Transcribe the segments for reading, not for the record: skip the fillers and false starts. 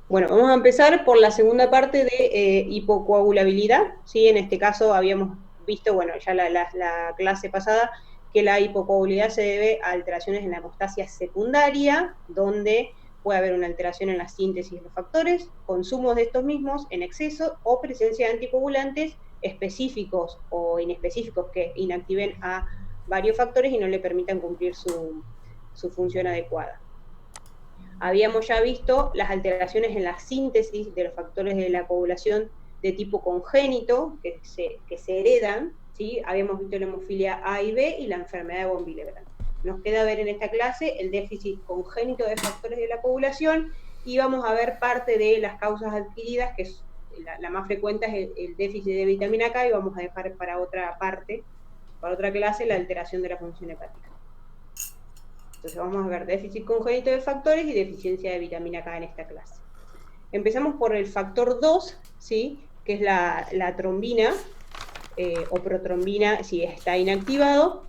Bueno, vamos a empezar por la segunda parte de hipocoagulabilidad, ¿sí? En este caso habíamos visto, bueno, ya la clase pasada, que la hipocoagulabilidad se debe a alteraciones en la hemostasia secundaria, donde puede haber una alteración en la síntesis de los factores, consumos de estos mismos en exceso o presencia de anticoagulantes específicos o inespecíficos que inactiven a varios factores y no le permitan cumplir su función adecuada. Habíamos ya visto las alteraciones en la síntesis de los factores de la coagulación de tipo congénito, que se heredan, ¿sí? Habíamos visto la hemofilia A y B y la enfermedad de von Willebrand. Nos queda ver en esta clase el déficit congénito de factores de la coagulación y vamos a ver parte de las causas adquiridas, que es la más frecuente es el déficit de vitamina K, y vamos a dejar para otra parte, para otra clase, la alteración de la función hepática. Entonces vamos a ver déficit congénito de factores y deficiencia de vitamina K en esta clase. Empezamos por el factor 2, ¿sí? Que es la trombina o protrombina si está inactivado,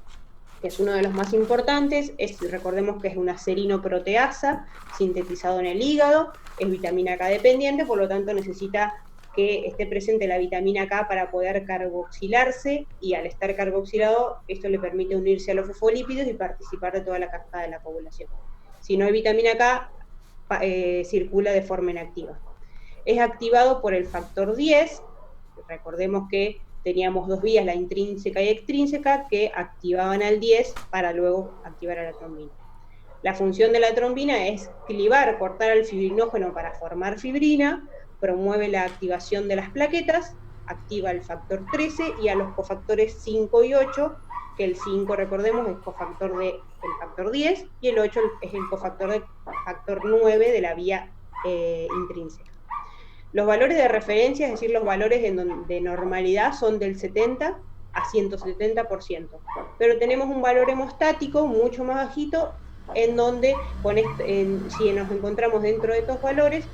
que es uno de los más importantes. Recordemos que es una serinoproteasa sintetizado en el hígado, es vitamina K dependiente, por lo tanto necesita que esté presente la vitamina K para poder carboxilarse, y al estar carboxilado esto le permite unirse a los fosfolípidos y participar de toda la cascada de la coagulación. Si no hay vitamina K, circula de forma inactiva. Es activado por el factor 10, recordemos que teníamos dos vías, la intrínseca y extrínseca, que activaban al 10 para luego activar a la trombina. La función de la trombina es clivar, cortar el fibrinógeno para formar fibrina, promueve la activación de las plaquetas, activa el factor 13 y a los cofactores 5 y 8, que el 5, recordemos, es cofactor del factor 10 y el 8 es el cofactor del factor 9 de la vía intrínseca. Los valores de referencia, es decir, los valores de normalidad, son del 70 a 170%, pero tenemos un valor hemostático mucho más bajito, en donde si nos encontramos dentro de estos valores,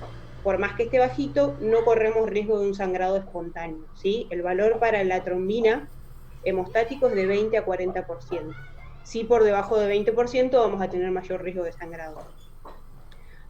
por más que esté bajito, no corremos riesgo de un sangrado espontáneo, ¿sí? El valor para la trombina hemostático es de 20 a 40%. Si por debajo de 20% vamos a tener mayor riesgo de sangrado.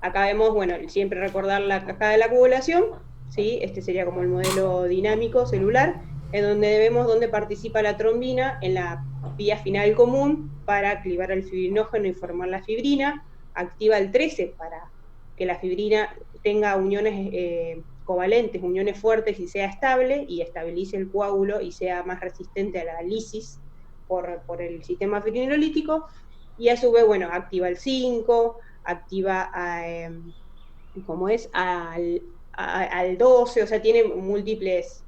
Acá vemos, bueno, siempre recordar la cascada de la coagulación, ¿sí? Este sería como el modelo dinámico celular, en donde vemos dónde participa la trombina en la vía final común para clivar el fibrinógeno y formar la fibrina, activa el 13 para que la fibrina tenga uniones covalentes, uniones fuertes y sea estable, y estabilice el coágulo y sea más resistente a la lisis por el sistema fibrinolítico, y a su vez, bueno, activa el 5, activa como es al 12, o sea, tiene múltiples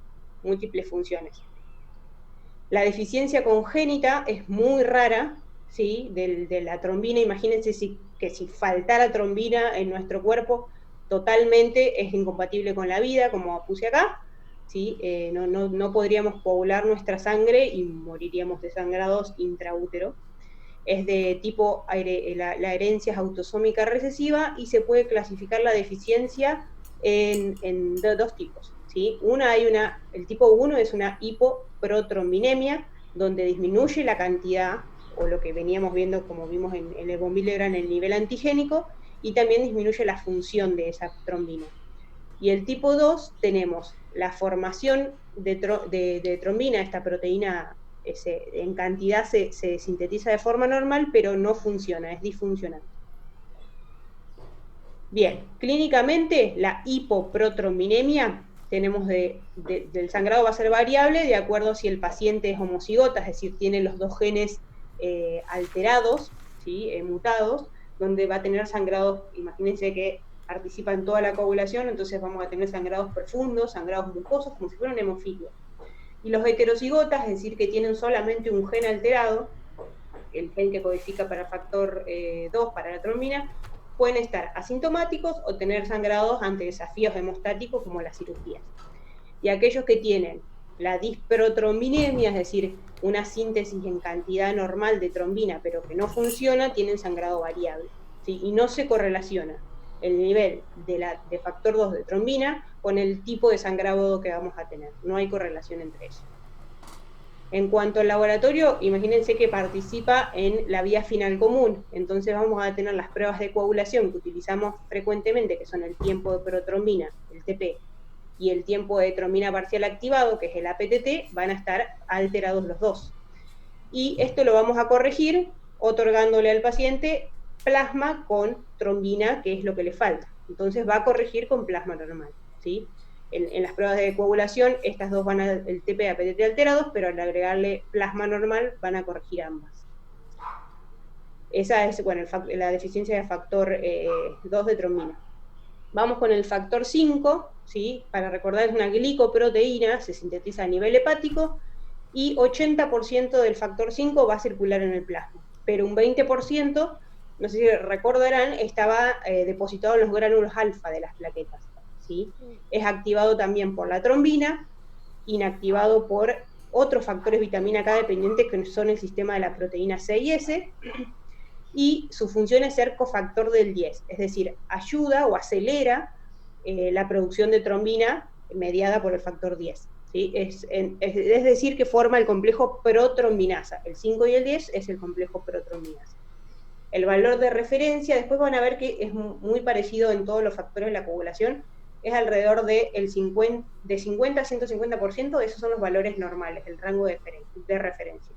funciones. La deficiencia congénita es muy rara, ¿sí? De la trombina. Imagínense que si faltara trombina en nuestro cuerpo, totalmente es incompatible con la vida, como puse acá, ¿sí? No podríamos coagular nuestra sangre y moriríamos desangrados intraútero. Es de tipo, la herencia es autosómica recesiva, y se puede clasificar la deficiencia en dos tipos, ¿sí? El tipo 1 es una hipoprotrombinemia, donde disminuye la cantidad, o lo que veníamos viendo, como vimos en el von Willebrand, el nivel antigénico, y también disminuye la función de esa trombina. Y el tipo 2 tenemos la formación de trombina, esta proteína en cantidad se sintetiza de forma normal, pero no funciona, es disfuncional. Bien, clínicamente la hipoprotrombinemia tenemos del sangrado va a ser variable de acuerdo si el paciente es homocigota, es decir, tiene los dos genes alterados, ¿sí? Mutados, donde va a tener sangrados, imagínense que participa en toda la coagulación, entonces vamos a tener sangrados profundos, sangrados mucosos, como si fuera una hemofilia. Y los heterocigotas, es decir, que tienen solamente un gen alterado, el gen que codifica para factor 2, para la trombina, pueden estar asintomáticos o tener sangrados ante desafíos hemostáticos como las cirugías. Y aquellos que tienen la disprotrombinemia, es decir, una síntesis en cantidad normal de trombina, pero que no funciona, tienen sangrado variable, ¿sí? Y no se correlaciona el nivel de factor 2 de trombina con el tipo de sangrado que vamos a tener. No hay correlación entre ellos. En cuanto al laboratorio, imagínense que participa en la vía final común, entonces vamos a tener las pruebas de coagulación que utilizamos frecuentemente, que son el tiempo de protrombina, el TP, y el tiempo de trombina parcial activado, que es el APTT, van a estar alterados los dos. Y esto lo vamos a corregir otorgándole al paciente plasma con trombina, que es lo que le falta. Entonces va a corregir con plasma normal, ¿sí? En las pruebas de coagulación, estas dos van a, el TP y APTT alterados, pero al agregarle plasma normal van a corregir ambas. Esa es, bueno, la deficiencia de factor 2 de trombina. Vamos con el factor 5, ¿sí? Para recordar, es una glicoproteína, se sintetiza a nivel hepático, y 80% del factor 5 va a circular en el plasma, pero un 20%, no sé si recordarán, estaba depositado en los gránulos alfa de las plaquetas, ¿sí? Es activado también por la trombina, inactivado por otros factores vitamina K dependientes que son el sistema de la proteína C y S, y su función es ser cofactor del 10, es decir, ayuda o acelera la producción de trombina mediada por el factor 10. ¿Sí? Es decir, que forma el complejo protrombinasa. El 5 y el 10 es el complejo protrombinasa. El valor de referencia, después van a ver que es muy parecido en todos los factores de la coagulación, es alrededor de 50 a 150%, esos son los valores normales, el rango de referencia.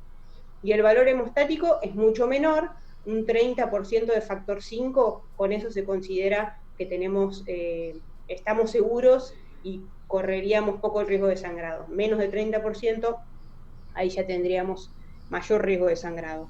Y el valor hemostático es mucho menor, un 30% de factor 5, con eso se considera que estamos seguros y correríamos poco el riesgo de sangrado. Menos de 30%, ahí ya tendríamos mayor riesgo de sangrado.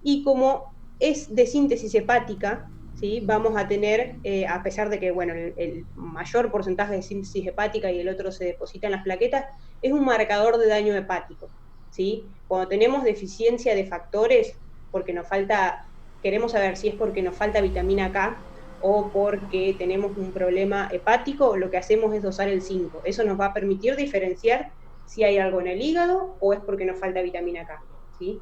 Y como es de síntesis hepática, ¿sí? Vamos a tener, a pesar de que bueno, el mayor porcentaje de síntesis hepática y el otro se deposita en las plaquetas, es un marcador de daño hepático, ¿sí? Cuando tenemos deficiencia de factores, porque nos falta, queremos saber si es porque nos falta vitamina K o porque tenemos un problema hepático, lo que hacemos es dosar el 5. Eso nos va a permitir diferenciar si hay algo en el hígado o es porque nos falta vitamina K, ¿sí?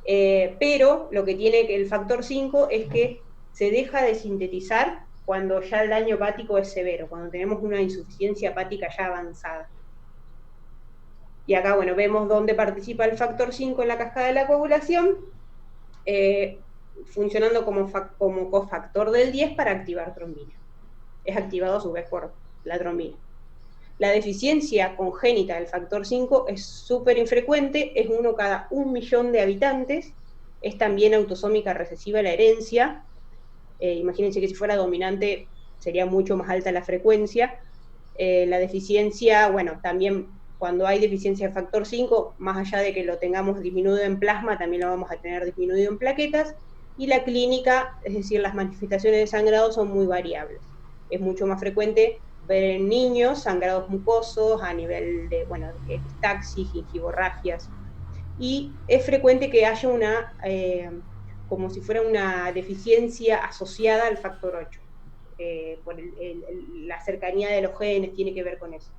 Pero lo que tiene el factor 5 es que se deja de sintetizar cuando ya el daño hepático es severo, cuando tenemos una insuficiencia hepática ya avanzada. Y acá, bueno, vemos dónde participa el factor 5 en la cascada de la coagulación, funcionando como cofactor del 10 para activar trombina. Es activado a su vez por la trombina. La deficiencia congénita del factor 5 es súper infrecuente, es uno cada 1.000.000 de habitantes, es también autosómica recesiva la herencia, imagínense que si fuera dominante sería mucho más alta la frecuencia. La deficiencia, bueno, también cuando hay deficiencia de factor 5, más allá de que lo tengamos disminuido en plasma, también lo vamos a tener disminuido en plaquetas, y la clínica, es decir, las manifestaciones de sangrado son muy variables. Es mucho más frecuente ver en niños sangrados mucosos a nivel de, bueno, epistaxis, gingivorragias, y es frecuente que haya como si fuera una deficiencia asociada al factor 8. Por la cercanía de los genes tiene que ver con eso.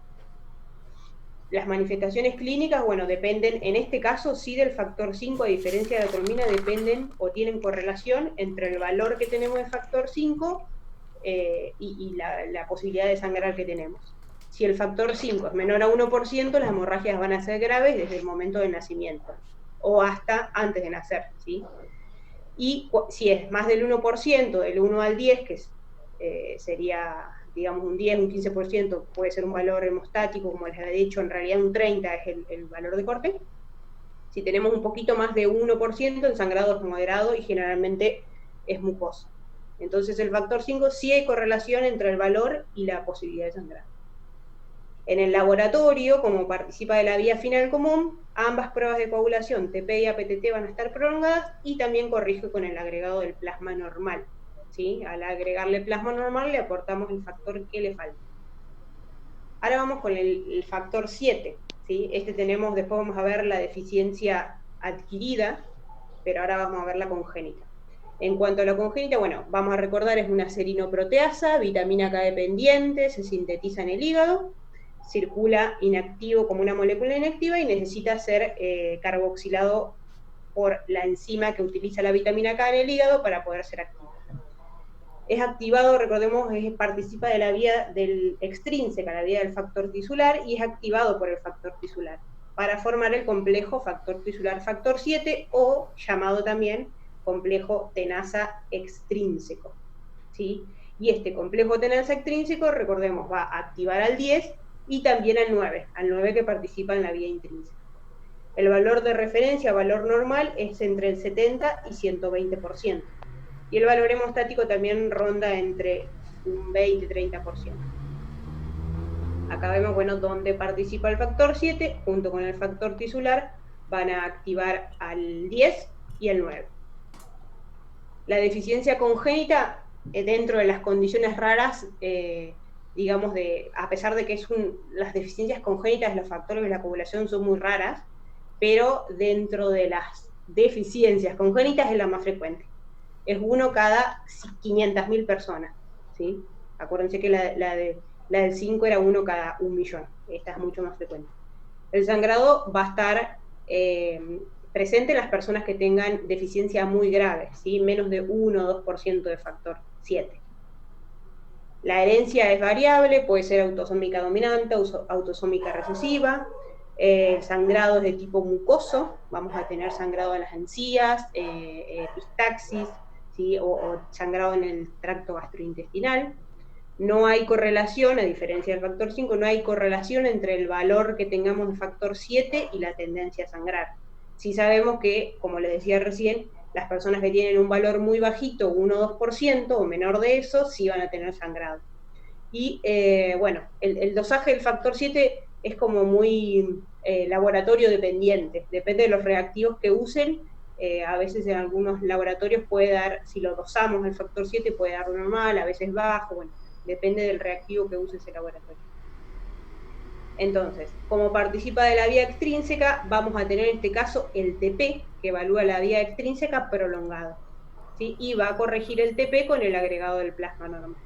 Las manifestaciones clínicas, bueno, dependen, en este caso sí del factor 5, a diferencia de la trombina, dependen o tienen correlación entre el valor que tenemos de factor 5 y la posibilidad de sangrar que tenemos. Si el factor 5 es menor a 1%, las hemorragias van a ser graves desde el momento del nacimiento o hasta antes de nacer, ¿sí? Y si es más del 1%, del 1 al 10, que sería, digamos, un 10, un 15%, puede ser un valor hemostático, como les había dicho, en realidad un 30 es el valor de corte. Si tenemos un poquito más de 1%, el sangrado es moderado y generalmente es mucoso. Entonces el factor 5 sí hay correlación entre el valor y la posibilidad de sangrar. En el laboratorio, como participa de la vía final común, ambas pruebas de coagulación, TP y APTT, van a estar prolongadas y también corrige con el agregado del plasma normal, ¿sí? Al agregarle plasma normal le aportamos el factor que le falta. Ahora vamos con el factor 7, ¿sí? Después vamos a ver la deficiencia adquirida, pero ahora vamos a ver la congénita. En cuanto a la congénita, bueno, vamos a recordar, es una serinoproteasa, vitamina K dependiente, se sintetiza en el hígado, circula inactivo como una molécula inactiva y necesita ser carboxilado por la enzima que utiliza la vitamina K en el hígado para poder ser activo. Es activado, recordemos, participa de la vía del extrínseca, la vía del factor tisular, y es activado por el factor tisular. para formar el complejo factor tisular factor 7 o llamado también complejo tenaza extrínseco, ¿sí? Y este complejo tenaza extrínseco, recordemos, va a activar al 10 y también al 9 que participa en la vía intrínseca. El valor de referencia, valor normal, es entre el 70 y 120%. Y el valor hemostático también ronda entre un 20-30%. Acá vemos, bueno, dónde participa el factor 7, junto con el factor tisular, van a activar al 10 y al 9. La deficiencia congénita, dentro de las condiciones raras, digamos, a pesar de que las deficiencias congénitas, los factores de la coagulación son muy raras, pero dentro de las deficiencias congénitas es la más frecuente. Es uno cada 500.000 personas, ¿sí? Acuérdense que la del 5 era uno cada 1.000.000. Esta es mucho más frecuente. El sangrado va a estar presente en las personas que tengan deficiencia muy grave, ¿sí? Menos de 1 o 2% de factor 7. La herencia es variable, puede ser autosómica dominante, autosómica recesiva. El sangrado es de tipo mucoso, vamos a tener sangrado en las encías, epistaxis, ¿sí? o sangrado en el tracto gastrointestinal. No hay correlación, a diferencia del factor 5, no hay correlación entre el valor que tengamos de factor 7 y la tendencia a sangrar. Sí sabemos que, como les decía recién, las personas que tienen un valor muy bajito, 1 o 2% o menor de eso, sí van a tener sangrado. Y bueno, el dosaje del factor 7 es como muy laboratorio dependiente, depende de los reactivos que usen. A veces en algunos laboratorios puede dar, si lo dosamos el factor 7 puede dar normal, a veces bajo, bueno, depende del reactivo que use ese laboratorio. Entonces, como participa de la vía extrínseca, vamos a tener en este caso el TP, que evalúa la vía extrínseca prolongada, ¿sí? Y va a corregir el TP con el agregado del plasma normal.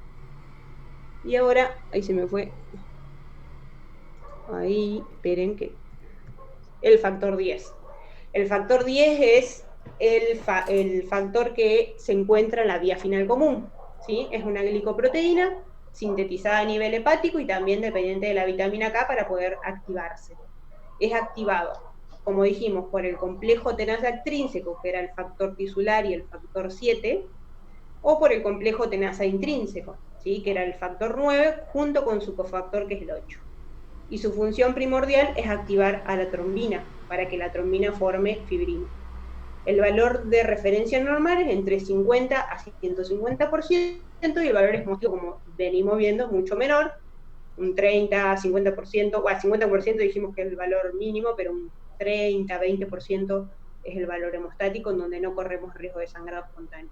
Y ahora, ahí se me fue, ahí, esperen que, el factor 10. El factor 10 es el factor que se encuentra en la vía final común, ¿sí? Es una glicoproteína sintetizada a nivel hepático y también dependiente de la vitamina K para poder activarse. Es activado, como dijimos, por el complejo tenaza extrínseco, que era el factor tisular y el factor 7, o por el complejo tenaza intrínseco, ¿sí? Que era el factor 9, junto con su cofactor, que es el 8. Y su función primordial es activar a la trombina, para que la trombina forme fibrina. El valor de referencia normal es entre 50 a 150%, y el valor estimativo, como venimos viendo, es mucho menor, un 30, 50%, o al 50% dijimos que es el valor mínimo, pero un 30, 20% es el valor hemostático, en donde no corremos riesgo de sangrado espontáneo.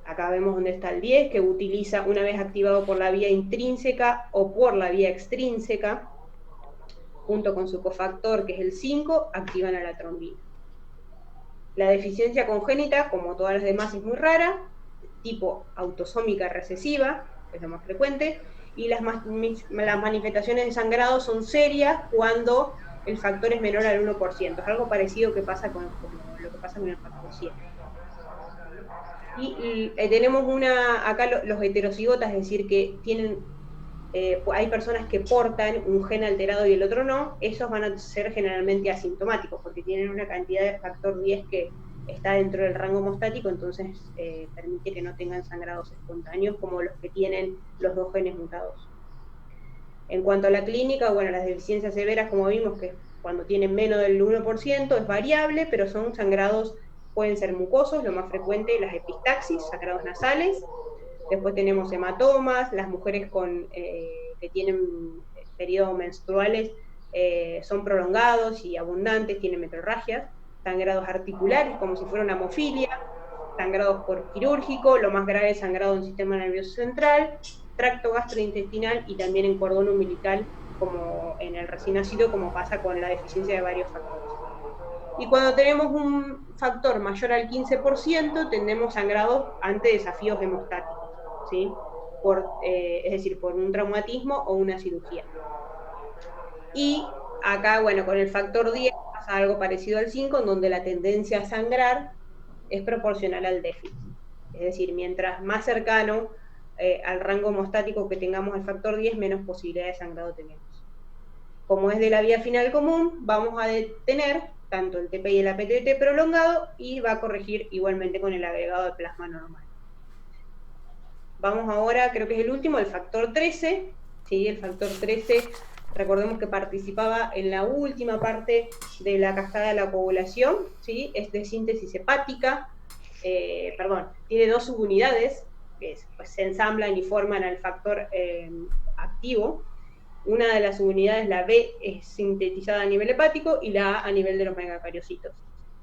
Acá vemos dónde está el 10, que utiliza, una vez activado por la vía intrínseca o por la vía extrínseca, junto con su cofactor, que es el 5, activan a la trombina. La deficiencia congénita, como todas las demás, es muy rara, tipo autosómica recesiva, que es lo más frecuente, y las manifestaciones de sangrado son serias cuando el factor es menor al 1%. Es algo parecido que pasa con lo que pasa con el factor 7. Y tenemos acá los heterocigotas, es decir, que tienen, hay personas que portan un gen alterado y el otro no. Esos van a ser generalmente asintomáticos, porque tienen una cantidad de factor 10 que está dentro del rango hemostático, entonces permite que no tengan sangrados espontáneos como los que tienen los dos genes mutados. En cuanto a la clínica, bueno, las deficiencias severas, como vimos, que cuando tienen menos del 1%, es variable, pero son sangrados, pueden ser mucosos, lo más frecuente, las epistaxis, sangrados nasales. Después tenemos hematomas, las mujeres que tienen periodos menstruales son prolongados y abundantes, tienen metrorragias, sangrados articulares, como si fuera una hemofilia, sangrados por quirúrgico, lo más grave es sangrado en el sistema nervioso central, tracto gastrointestinal y también en cordón umbilical, como en el recién nacido, como pasa con la deficiencia de varios factores. Y cuando tenemos un factor mayor al 15%, tenemos sangrados ante desafíos hemostáticos, ¿sí? Es decir, por un traumatismo o una cirugía. Y acá, bueno, con el factor 10 pasa algo parecido al 5, en donde la tendencia a sangrar es proporcional al déficit. Es decir, mientras más cercano al rango hemostático que tengamos el factor 10, menos posibilidad de sangrado tenemos. como es de la vía final común, vamos a detener tanto el TP y el APTT prolongado y va a corregir igualmente con el agregado de plasma normal. Vamos ahora, creo que es el último, el factor 13, ¿sí? El factor 13, recordemos que participaba en la última parte de la cascada de la coagulación, ¿sí? Es de síntesis hepática, tiene dos subunidades, que pues, se ensamblan y forman al factor activo. Una de las subunidades, la B, es sintetizada a nivel hepático y la A nivel de los megacariocitos.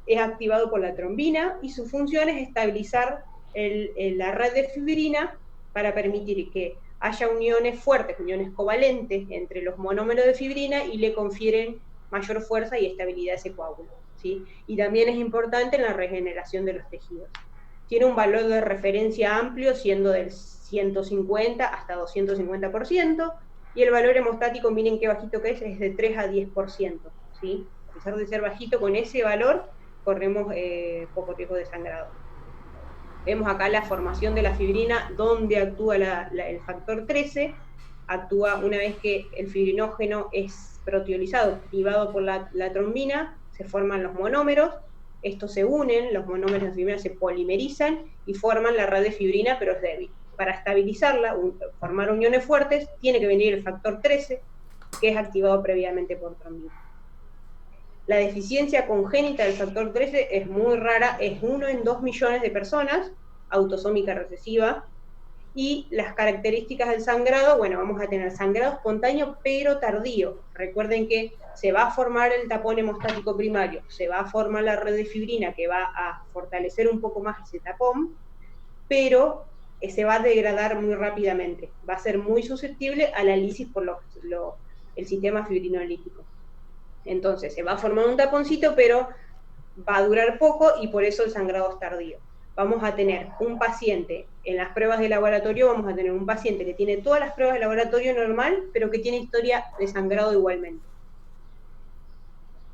Es activado por la trombina y su función es estabilizar la red de fibrina para permitir que haya uniones fuertes, uniones covalentes entre los monómeros de fibrina y le confieren mayor fuerza y estabilidad a ese coágulo, ¿sí? Y también es importante en la regeneración de los tejidos. Tiene un valor de referencia amplio, siendo del 150 hasta 250%, y el valor hemostático, miren qué bajito que es de 3 a 10%, ¿sí? A pesar de ser bajito, con ese valor corremos poco riesgo de sangrado. Vemos acá la formación de la fibrina, donde actúa el factor 13, actúa una vez que el fibrinógeno es proteolizado, activado por la trombina, se forman los monómeros, estos se unen, los monómeros de fibrina se polimerizan y forman la red de fibrina, pero es débil. Para estabilizarla, formar uniones fuertes, tiene que venir el factor 13, que es activado previamente por trombina. La deficiencia congénita del factor 13 es muy rara, es 1 en 2 millones de personas, autosómica recesiva, y las características del sangrado, bueno, vamos a tener sangrado espontáneo pero tardío. Recuerden que se va a formar el tapón hemostático primario, se va a formar la red de fibrina que va a fortalecer un poco más ese tapón, pero se va a degradar muy rápidamente, va a ser muy susceptible a la lisis por el sistema fibrinolítico. Entonces se va a formar un taponcito, pero va a durar poco y por eso el sangrado es tardío. Vamos a tener un paciente, en las pruebas de laboratorio vamos a tener un paciente que tiene todas las pruebas de laboratorio normal, pero que tiene historia de sangrado igualmente.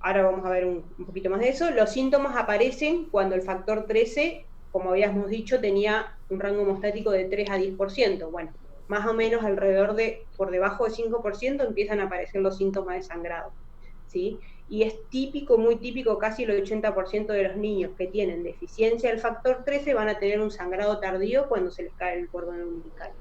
Ahora vamos a ver un poquito más de eso. Los síntomas aparecen cuando el factor 13, como habíamos dicho, tenía un rango hemostático de 3 a 10%. Bueno, más o menos alrededor de, por debajo de 5%, empiezan a aparecer los síntomas de sangrado, ¿sí? Y es típico, muy típico, casi el 80% de los niños que tienen deficiencia del factor 13 van a tener un sangrado tardío cuando se les cae el cordón umbilical.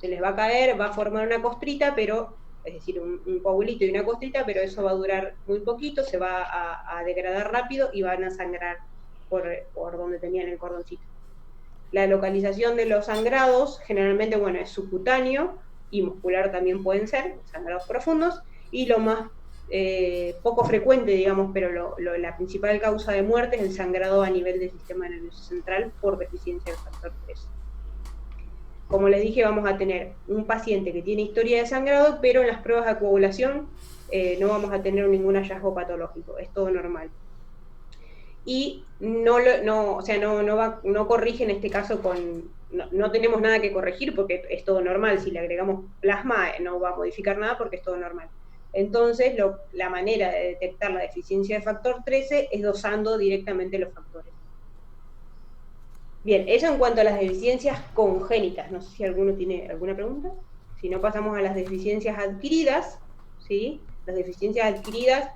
Se les va a caer, va a formar una costrita, pero, es decir, un coagulito y una costrita, pero eso va a durar muy poquito, se va a degradar rápido y van a sangrar por donde tenían el cordoncito. La localización de los sangrados, generalmente, bueno, es subcutáneo y muscular también pueden ser, sangrados profundos, y lo más poco frecuente, digamos, pero la principal causa de muerte es el sangrado a nivel del sistema nervioso central por deficiencia del factor 13. Como les dije, vamos a tener un paciente que tiene historia de sangrado, pero en las pruebas de coagulación no vamos a tener ningún hallazgo patológico, es todo normal. Y no corrige en este caso no tenemos nada que corregir porque es todo normal. Si le agregamos plasma no va a modificar nada porque es todo normal. Entonces, la manera de detectar la deficiencia de factor 13 es dosando directamente los factores. Bien, eso en cuanto a las deficiencias congénitas. No sé si alguno tiene alguna pregunta. Si no, pasamos a las deficiencias adquiridas, ¿sí? Las deficiencias adquiridas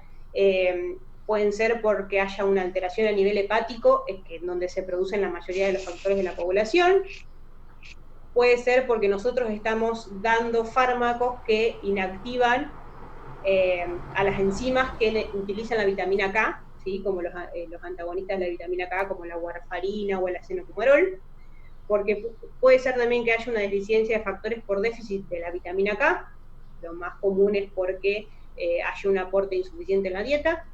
pueden ser porque haya una alteración a nivel hepático, donde se producen la mayoría de los factores de la población. Puede ser porque nosotros estamos dando fármacos que inactivan a las enzimas que utilizan la vitamina K, ¿sí? Como los antagonistas de la vitamina K, como la warfarina o el acenofumarol, porque puede ser también que haya una deficiencia de factores por déficit de la vitamina K, lo más común es porque haya un aporte insuficiente en la dieta,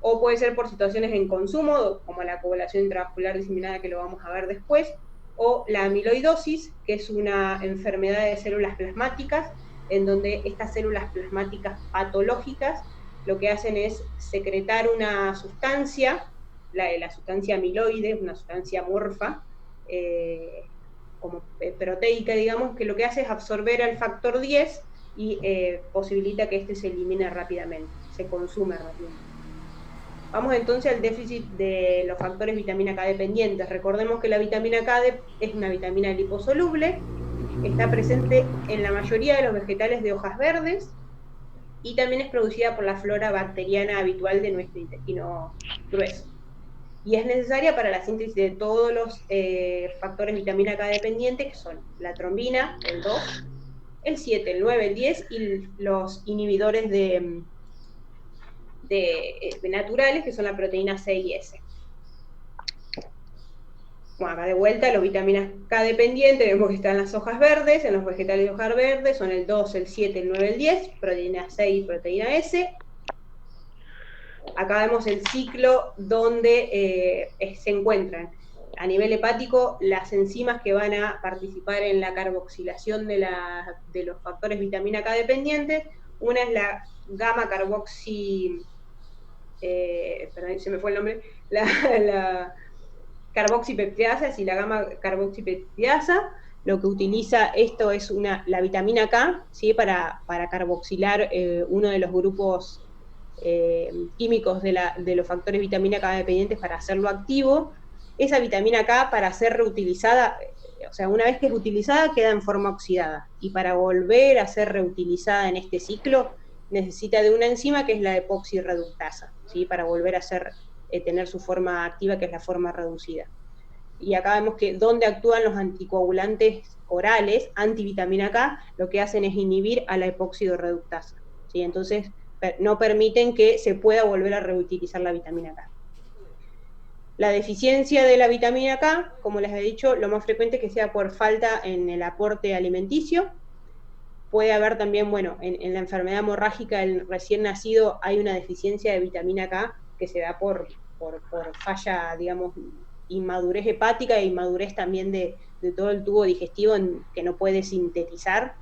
o puede ser por situaciones en consumo, como la coagulación intravascular diseminada, que lo vamos a ver después, o la amiloidosis, que es una enfermedad de células plasmáticas, en donde estas células plasmáticas patológicas lo que hacen es secretar una sustancia, la sustancia amiloide, una sustancia amorfa, como proteica, digamos, que lo que hace es absorber al factor 10 y posibilita que este se elimine rápidamente, se consume rápidamente. Vamos entonces al déficit de los factores vitamina K dependientes. Recordemos que la vitamina K es una vitamina liposoluble, está presente en la mayoría de los vegetales de hojas verdes y también es producida por la flora bacteriana habitual de nuestro intestino grueso. Y es necesaria para la síntesis de todos los factores vitamina K dependientes, que son la trombina, el 2, el 7, el 9, el 10, y los inhibidores de naturales, que son la proteína C y S. Bueno, acá de vuelta, los vitaminas K dependientes, vemos que están en las hojas verdes, en los vegetales de hojas verdes, son el 2, el 7, el 9, el 10, proteína C y proteína S. Acá vemos el ciclo donde se encuentran a nivel hepático las enzimas que van a participar en la carboxilación de los factores vitamina K dependientes. Una es la gamma carboxi, perdón, se me fue el nombre, la carboxipeptidasa, es decir, la gamma carboxipeptidasa. Lo que utiliza esto es la vitamina K, ¿sí? para carboxilar uno de los grupos químicos de los factores vitamina K dependientes para hacerlo activo. Esa vitamina K, para ser reutilizada, o sea, una vez que es utilizada queda en forma oxidada, y para volver a ser reutilizada en este ciclo necesita de una enzima que es la epoxirreductasa, ¿sí? Para volver a tener su forma activa, que es la forma reducida. Y acá vemos que donde actúan los anticoagulantes orales, antivitamina K, lo que hacen es inhibir a la epóxido-reductasa, ¿sí? Entonces no permiten que se pueda volver a reutilizar la vitamina K. La deficiencia de la vitamina K, como les he dicho, lo más frecuente es que sea por falta en el aporte alimenticio. Puede haber también, bueno, en la enfermedad hemorrágica del recién nacido hay una deficiencia de vitamina K que se da por falla, digamos, inmadurez hepática e inmadurez también de todo el tubo digestivo que no puede sintetizar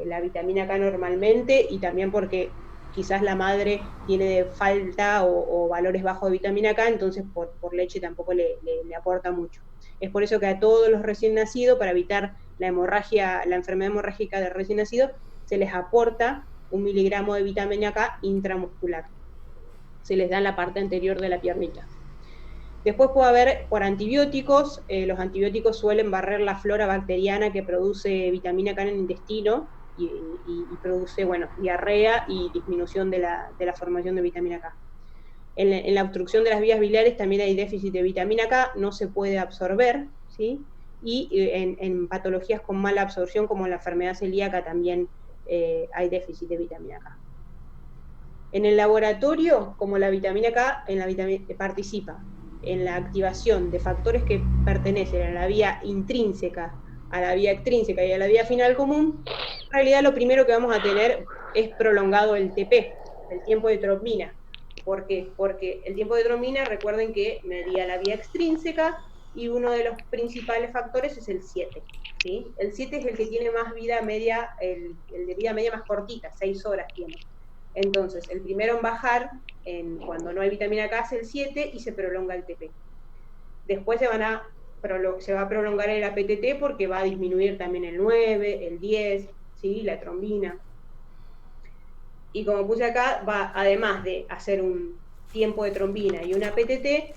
la vitamina K normalmente, y también porque quizás la madre tiene falta o valores bajos de vitamina K, entonces por leche tampoco le aporta mucho. Es por eso que a todos los recién nacidos, para evitar la enfermedad hemorrágica del recién nacido, se les aporta 1 miligramo de vitamina K intramuscular. Se les da en la parte anterior de la piernita. Después puede haber por antibióticos. Los antibióticos suelen barrer la flora bacteriana que produce vitamina K en el intestino y produce, bueno, diarrea y disminución de la formación de vitamina K. En la obstrucción de las vías biliares también hay déficit de vitamina K, no se puede absorber, ¿sí? Y en patologías con mala absorción, como la enfermedad celíaca, también hay déficit de vitamina K. En el laboratorio, como la vitamina K participa en la activación de factores que pertenecen a la vía intrínseca, a la vía extrínseca y a la vía final común, en realidad lo primero que vamos a tener es prolongado el TP, el tiempo de trombina. ¿Por qué? Porque el tiempo de trombina, recuerden que medía la vía extrínseca, y uno de los principales factores es el 7, ¿sí? El 7 es el que tiene más vida media, el de vida media más cortita, 6 horas tiene. Entonces, el primero en bajar cuando no hay vitamina K es el 7 y se prolonga el TP. Después se va a prolongar el APTT porque va a disminuir también el 9, el 10, ¿sí? La trombina. Y como puse acá, además de hacer un tiempo de trombina y una APTT,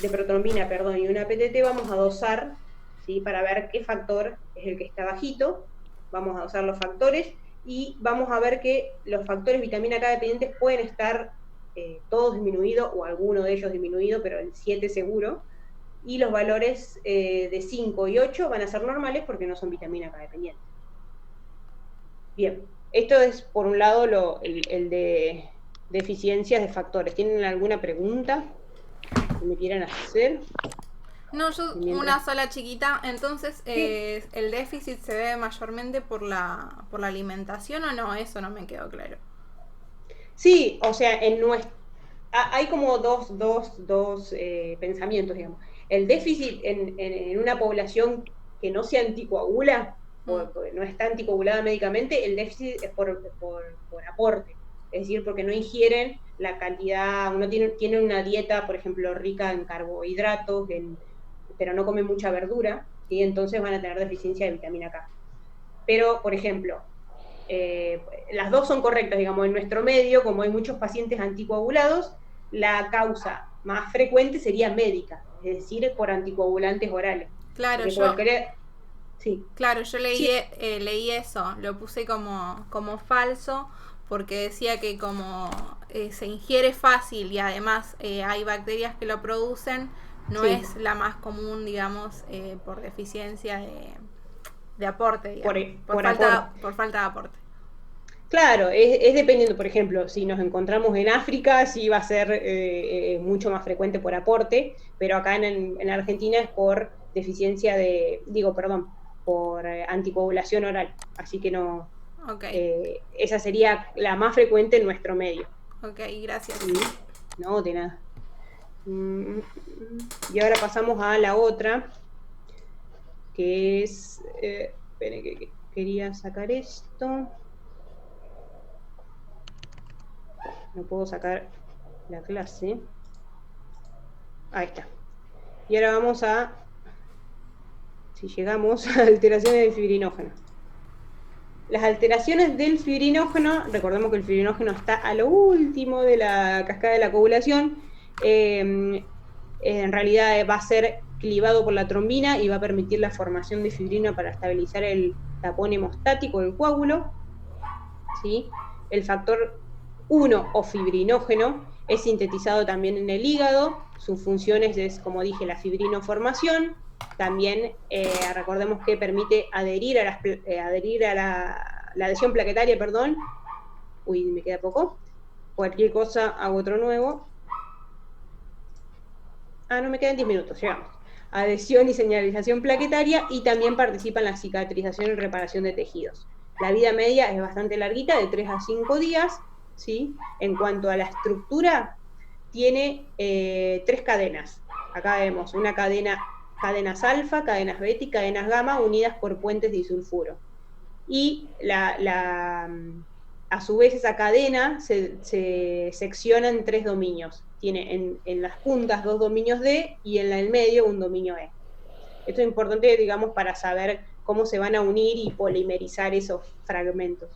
de protrombina, perdón, y una APTT, vamos a dosar, ¿sí? Para ver qué factor es el que está bajito. Vamos a dosar los factores y vamos a ver que los factores vitamina K dependientes pueden estar todos disminuidos o alguno de ellos disminuido, pero el 7 seguro, y los valores de 5 y 8 van a ser normales porque no son vitamina K dependientes. Bien, esto es por un lado el de deficiencias de factores. ¿Tienen alguna pregunta que me quieran hacer? No, yo una sola chiquita. Entonces, Sí. ¿el déficit se debe mayormente por la alimentación o no? Eso no me quedó claro. Sí, o sea, hay como dos pensamientos, digamos. El déficit en una población que no se anticoagula, o no está anticoagulada médicamente, el déficit es por aporte. Es decir, porque no ingieren la cantidad, uno tiene una dieta, por ejemplo, rica en carbohidratos, pero no come mucha verdura, y entonces van a tener deficiencia de vitamina K. Pero, por ejemplo, las dos son correctas, digamos, en nuestro medio, como hay muchos pacientes anticoagulados, la causa más frecuente sería médica, es decir, por anticoagulantes orales. Claro, Porque cualquier... Sí. Claro, yo Sí. leí eso, lo puse como falso, porque decía que como se ingiere fácil y además hay bacterias que lo producen, no Sí. es la más común, digamos, por deficiencia de aporte, digamos, Por aporte. por falta de aporte. Claro, es dependiendo, por ejemplo, si nos encontramos en África, sí va a ser mucho más frecuente por aporte, pero acá en Argentina es por deficiencia perdón, por anticoagulación oral, así que no, Ok, esa sería la más frecuente en nuestro medio. ok, gracias. ¿Sí? No, de nada. Y ahora pasamos a la otra, que es, esperen que quería sacar esto. No puedo sacar la clase. Ahí está. Y ahora vamos si llegamos a alteraciones del fibrinógeno. Las alteraciones del fibrinógeno, recordemos que el fibrinógeno está a lo último de la cascada de la coagulación, en realidad va a ser clivado por la trombina y va a permitir la formación de fibrina para estabilizar el tapón hemostático del coágulo. ¿Sí? El factor 1 o fibrinógeno es sintetizado también en el hígado, sus funciones es, como dije, la fibrinoformación, también recordemos que permite adherir a la adhesión plaquetaria, perdón. Uy, me queda poco. Cualquier cosa hago otro nuevo. No me quedan 10 minutos, llegamos. Adhesión y señalización plaquetaria, y también participa en la cicatrización y reparación de tejidos. La vida media es bastante larguita, de 3 a 5 días, ¿sí? En cuanto a la estructura, tiene 3 cadenas. Acá vemos una cadenas alfa, cadenas beta y cadenas gamma unidas por puentes disulfuro. Y a su vez esa cadena se secciona en 3 dominios. Tiene en las puntas 2 dominios D y en el medio un dominio E. Esto es importante, digamos, para saber cómo se van a unir y polimerizar esos fragmentos.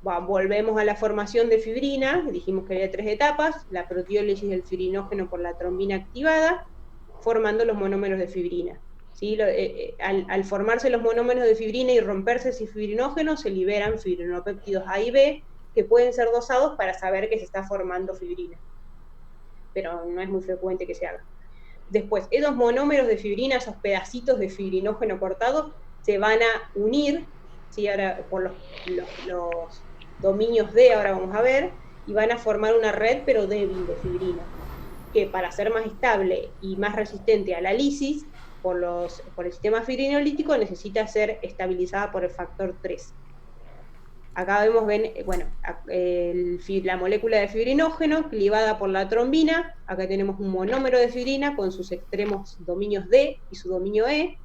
Volvemos a la formación de fibrina, dijimos que había 3 etapas: la proteólisis del fibrinógeno por la trombina activada, formando los monómeros de fibrina. ¿Sí? Al formarse los monómeros de fibrina y romperse ese fibrinógeno, se liberan fibrinopéptidos A y B, que pueden ser dosados para saber que se está formando fibrina, pero no es muy frecuente que se haga. Después, esos monómeros de fibrina, esos pedacitos de fibrinógeno cortado, se van a unir, ¿sí? Ahora por los dominios D, ahora vamos a ver, y van a formar una red pero débil de fibrina, que para ser más estable y más resistente a la lisis por el sistema fibrinolítico necesita ser estabilizada por el factor 3. Acá vemos, la molécula de fibrinógeno clivada por la trombina. Acá tenemos un monómero de fibrina con sus extremos dominios D y su dominio E,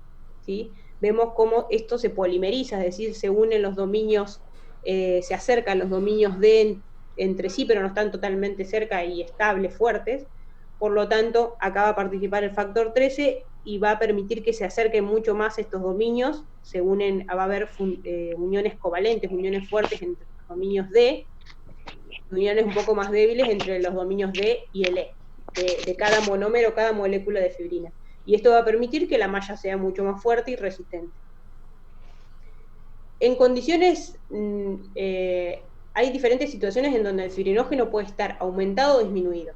¿sí? Vemos cómo esto se polimeriza, es decir, se unen los dominios, se acercan los dominios D entre sí, pero no están totalmente cerca y estables, fuertes. Por lo tanto, acá va a participar el factor 13 y va a permitir que se acerquen mucho más estos dominios, va a haber uniones covalentes, uniones fuertes entre los dominios D, y uniones un poco más débiles entre los dominios D y el E, de cada monómero, cada molécula de fibrina. Y esto va a permitir que la malla sea mucho más fuerte y resistente. En condiciones, hay diferentes situaciones en donde el fibrinógeno puede estar aumentado o disminuido.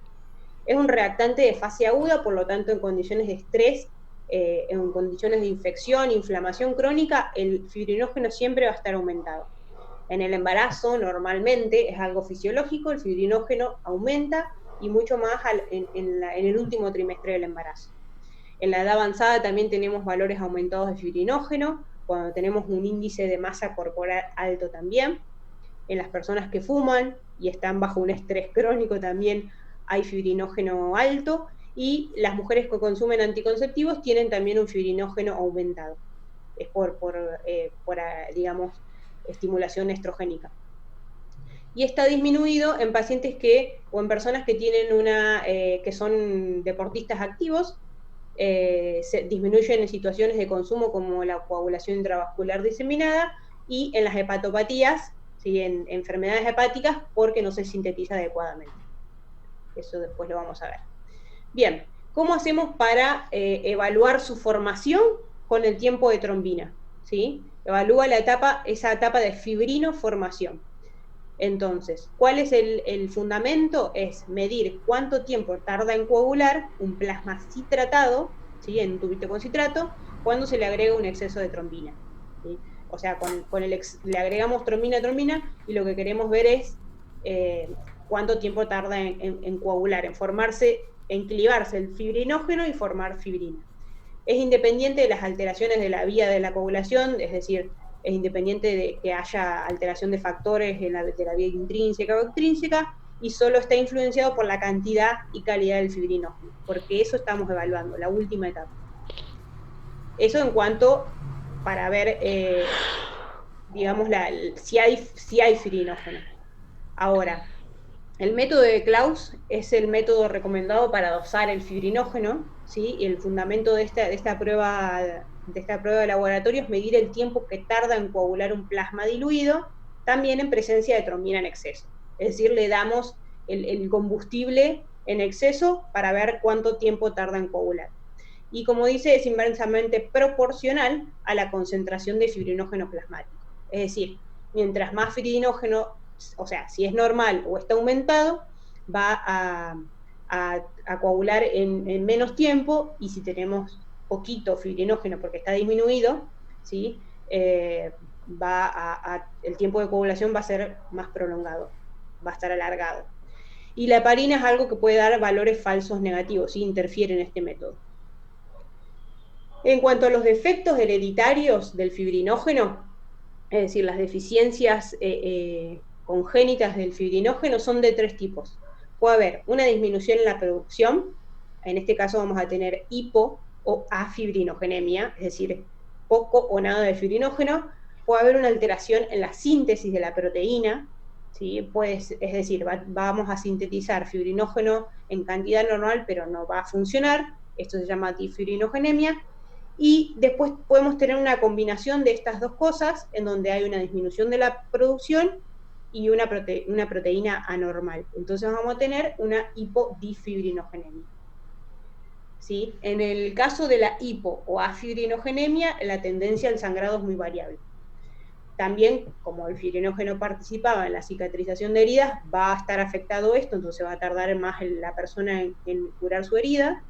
Es un reactante de fase aguda, por lo tanto, en condiciones de estrés, en condiciones de infección, inflamación crónica, el fibrinógeno siempre va a estar aumentado. En el embarazo, normalmente, es algo fisiológico, el fibrinógeno aumenta, y mucho más en el último trimestre del embarazo. En la edad avanzada también tenemos valores aumentados de fibrinógeno, cuando tenemos un índice de masa corporal alto también. En las personas que fuman y están bajo un estrés crónico también hay fibrinógeno alto, y las mujeres que consumen anticonceptivos tienen también un fibrinógeno aumentado. Es por digamos, estimulación estrogénica. Y está disminuido en pacientes o en personas que tienen que son deportistas activos, se disminuyen en situaciones de consumo como la coagulación intravascular diseminada y en las hepatopatías, ¿sí? En enfermedades hepáticas, porque no se sintetiza adecuadamente. Eso después lo vamos a ver. Bien, ¿cómo hacemos para evaluar su formación con el tiempo de trombina? ¿Sí? Evalúa esa etapa de fibrinoformación. Entonces, ¿cuál es el fundamento? Es medir cuánto tiempo tarda en coagular un plasma citratado, ¿sí? En un tubito con citrato, cuando se le agrega un exceso de trombina, ¿sí? O sea, le agregamos trombina, y lo que queremos ver es cuánto tiempo tarda en coagular, en formarse, en clivarse el fibrinógeno y formar fibrina. Es independiente de las alteraciones de la vía de la coagulación, es decir, es independiente de que haya alteración de factores de la vía intrínseca o extrínseca, y solo está influenciado por la cantidad y calidad del fibrinógeno, porque eso estamos evaluando, la última etapa. Eso en cuanto para ver, digamos, si hay fibrinógeno. Ahora, el método de Klaus es el método recomendado para dosar el fibrinógeno, ¿sí? Y el fundamento de esta prueba de laboratorio es medir el tiempo que tarda en coagular un plasma diluido, también en presencia de trombina en exceso. Es decir, le damos el combustible en exceso para ver cuánto tiempo tarda en coagular. Y como dice, es inversamente proporcional a la concentración de fibrinógeno plasmático. Es decir, mientras más fibrinógeno, o sea, si es normal o está aumentado, va a coagular en menos tiempo, y si tenemos poquito fibrinógeno porque está disminuido, ¿sí? El tiempo de coagulación va a ser más prolongado, va a estar alargado. Y la heparina es algo que puede dar valores falsos negativos, ¿sí? Interfiere en este método. En cuanto a los defectos hereditarios del fibrinógeno, es decir, las deficiencias congénitas del fibrinógeno son de 3 tipos. Puede haber una disminución en la producción, en este caso vamos a tener hipo o afibrinogenemia, es decir, poco o nada de fibrinógeno. Puede haber una alteración en la síntesis de la proteína, ¿sí? Es decir, vamos a sintetizar fibrinógeno en cantidad normal, pero no va a funcionar. Esto se llama difibrinogenemia. Y después podemos tener una combinación de estas dos cosas, en donde hay una disminución de la producción y una proteína anormal. Entonces vamos a tener una hipodifibrinogenia. ¿Sí? En el caso de la hipo o afibrinogenemia, la tendencia al sangrado es muy variable. También, como el fibrinógeno participaba en la cicatrización de heridas, va a estar afectado esto, entonces va a tardar más la persona en curar su herida.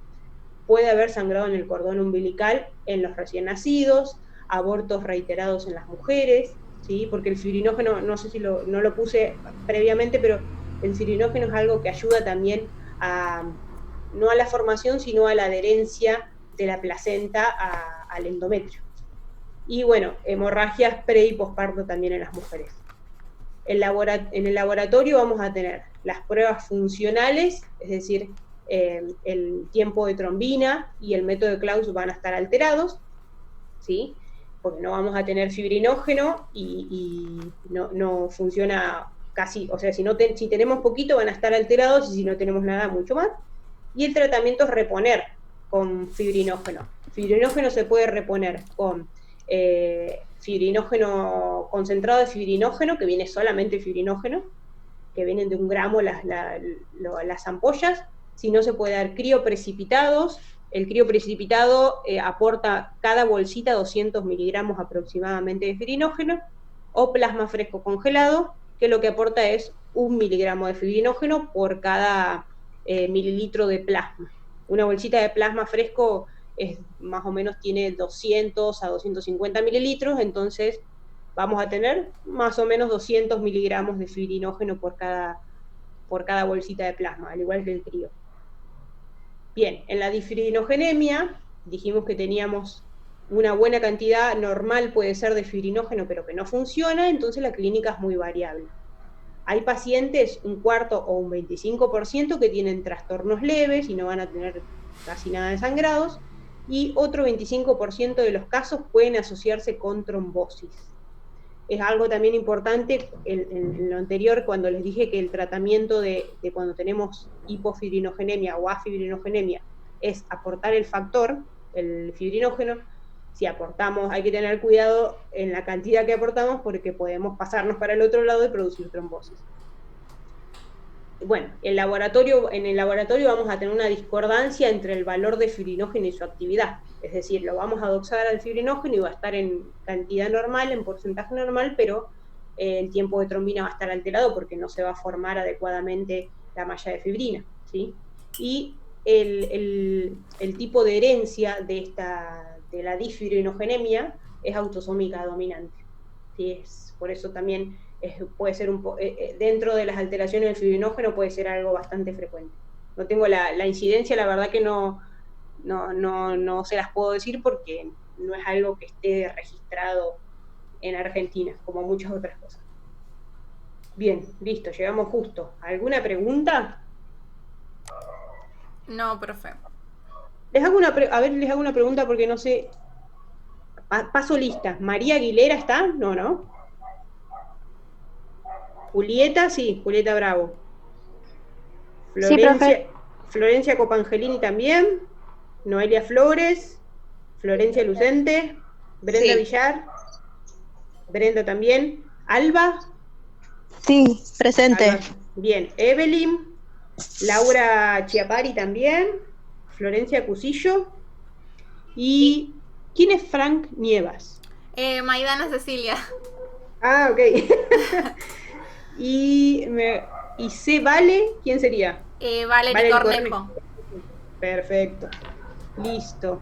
Puede haber sangrado en el cordón umbilical en los recién nacidos, abortos reiterados en las mujeres, ¿sí? Porque el fibrinógeno, no sé si no lo puse previamente, pero el fibrinógeno es algo que ayuda también no a la formación, sino a la adherencia de la placenta al endometrio. Y bueno, hemorragias pre y posparto también en las mujeres. En el laboratorio vamos a tener las pruebas funcionales, es decir, el tiempo de trombina y el método de Klaus van a estar alterados, ¿sí? Porque no vamos a tener fibrinógeno y no funciona casi, o sea, si tenemos poquito van a estar alterados, y si no tenemos nada, mucho más. Y el tratamiento es reponer con fibrinógeno. Fibrinógeno se puede reponer con fibrinógeno, concentrado de fibrinógeno, que viene solamente fibrinógeno, que vienen de 1 gramo las ampollas. Si no, se puede dar crioprecipitados. El crioprecipitado aporta cada bolsita 200 miligramos aproximadamente de fibrinógeno, o plasma fresco congelado, que lo que aporta es 1 miligramo de fibrinógeno por cada mililitro de plasma. Una bolsita de plasma fresco más o menos tiene 200 a 250 mililitros, entonces vamos a tener más o menos 200 miligramos de fibrinógeno por cada bolsita de plasma, al igual que el crío. Bien, en la difibrinogenia dijimos que teníamos una buena cantidad normal, puede ser, de fibrinógeno, pero que no funciona, entonces la clínica es muy variable. Hay pacientes, 1/4 o un 25%, que tienen trastornos leves y no van a tener casi nada de sangrados, y otro 25% de los casos pueden asociarse con trombosis. Es algo también importante en lo anterior, cuando les dije que el tratamiento de cuando tenemos hipofibrinogenia o afibrinogenemia es aportar el factor, el fibrinógeno. Si aportamos, hay que tener cuidado en la cantidad que aportamos, porque podemos pasarnos para el otro lado y producir trombosis. Bueno, en el laboratorio vamos a tener una discordancia entre el valor de fibrinógeno y su actividad. Es decir, lo vamos a doxar al fibrinógeno y va a estar en cantidad normal, en porcentaje normal, pero el tiempo de trombina va a estar alterado porque no se va a formar adecuadamente la malla de fibrina, ¿sí? Y el tipo de herencia de la disfibrinogenemia es autosómica dominante, ¿sí? Por eso también puede ser dentro de las alteraciones del fibrinógeno puede ser algo bastante frecuente. No tengo la incidencia, la verdad que no se las puedo decir porque no es algo que esté registrado en Argentina, como muchas otras cosas. Bien, listo, llegamos justo. ¿Alguna pregunta? No, profe. Les hago una pregunta porque no sé. Paso lista. ¿María Aguilera está? No, ¿no? Julieta, sí, Julieta Bravo. Sí, profe. Florencia Copangelini también. Noelia Flores. Florencia Lucente. Brenda Sí. Villar. Brenda también. Alba. Sí, presente. Alba. Bien. Evelyn. Laura Chiapari también. Florencia Cusillo. ¿Y quién es Frank Nievas? Maidana Cecilia. Ah, ok. y C. Vale, ¿quién sería? Valerie Cornejo. Perfecto. Listo.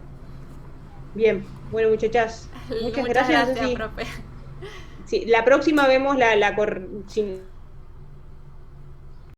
Bien. Bueno, muchachas. Muchas gracias. Gracias, profe. Sí, la próxima vemos si